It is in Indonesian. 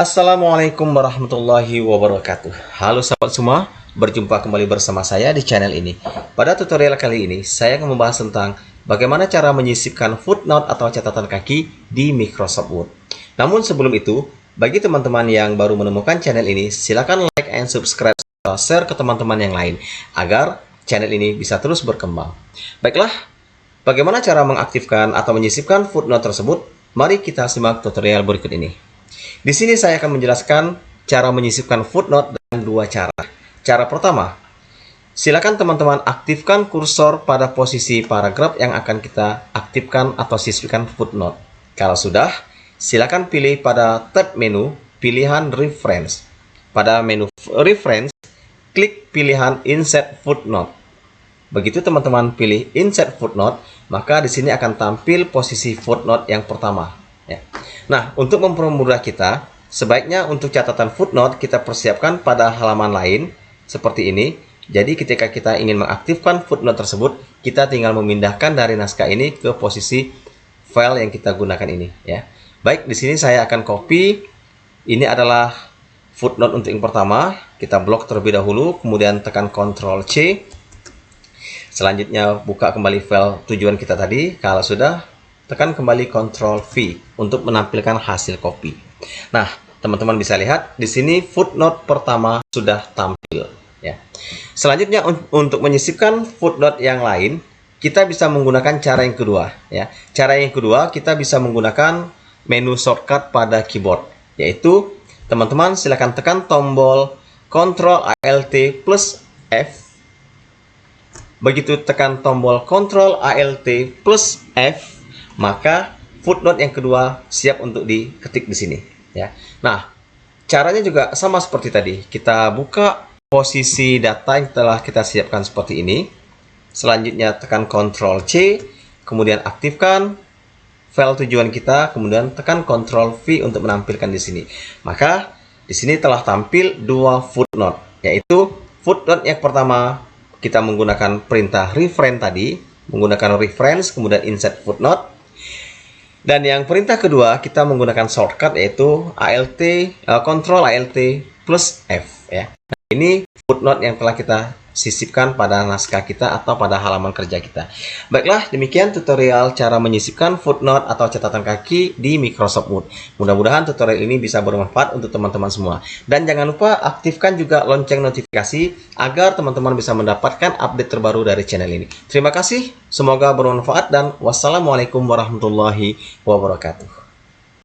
Assalamualaikum warahmatullahi wabarakatuh. Halo sahabat semua, berjumpa kembali bersama saya di channel ini. Pada tutorial kali ini, saya akan membahas tentang bagaimana cara menyisipkan footnote atau catatan kaki di Microsoft Word. Namun sebelum itu, bagi teman-teman yang baru menemukan channel ini, silakan like and subscribe atau share ke teman-teman yang lain agar channel ini bisa terus berkembang. Baiklah, bagaimana cara mengaktifkan atau menyisipkan footnote tersebut? Mari kita simak tutorial berikut ini. Di sini saya akan menjelaskan cara menyisipkan footnote dengan dua cara. Cara pertama, silakan teman-teman aktifkan kursor pada posisi paragraf yang akan kita aktifkan atau sisipkan footnote. Kalau sudah, silakan pilih pada tab menu pilihan Reference. Pada menu Reference, klik pilihan Insert Footnote. Begitu teman-teman pilih Insert Footnote, maka di sini akan tampil posisi footnote yang pertama. Ya. Nah, untuk mempermudah kita, sebaiknya untuk catatan footnote kita persiapkan pada halaman lain seperti ini. Jadi ketika kita ingin mengaktifkan footnote tersebut, kita tinggal memindahkan dari naskah ini ke posisi file yang kita gunakan ini. Ya. Baik, di sini saya akan copy. Ini adalah footnote untuk yang pertama. Kita blok terlebih dahulu, kemudian tekan Ctrl C. Selanjutnya buka kembali file tujuan kita tadi. Kalau sudah, tekan kembali Ctrl V untuk menampilkan hasil copy. Nah, teman-teman bisa lihat di sini footnote pertama sudah tampil. Ya. Selanjutnya untuk menyisipkan footnote yang lain, kita bisa menggunakan cara yang kedua. Ya. Cara yang kedua kita bisa menggunakan menu shortcut pada keyboard, yaitu teman-teman silakan tekan tombol Ctrl Alt plus F. Begitu tekan tombol Ctrl Alt plus F, maka footnote yang kedua siap untuk diketik di sini. Ya. Nah, caranya juga sama seperti tadi. Kita buka posisi data yang telah kita siapkan seperti ini. Selanjutnya tekan Ctrl C, kemudian aktifkan file tujuan kita, kemudian tekan Ctrl V untuk menampilkan di sini. Maka di sini telah tampil dua footnote, yaitu footnote yang pertama kita menggunakan perintah reference tadi, menggunakan reference kemudian insert footnote. Dan yang perintah kedua kita menggunakan shortcut yaitu Ctrl Alt plus F. Ya. Nah, ini footnote yang telah kita sisipkan pada naskah kita atau pada halaman kerja kita. Baiklah, demikian tutorial cara menyisipkan footnote atau catatan kaki di Microsoft Word. Mudah-mudahan tutorial ini bisa bermanfaat untuk teman-teman semua. Dan jangan lupa aktifkan juga lonceng notifikasi agar teman-teman bisa mendapatkan update terbaru dari channel ini. Terima kasih, semoga bermanfaat dan wassalamualaikum warahmatullahi wabarakatuh.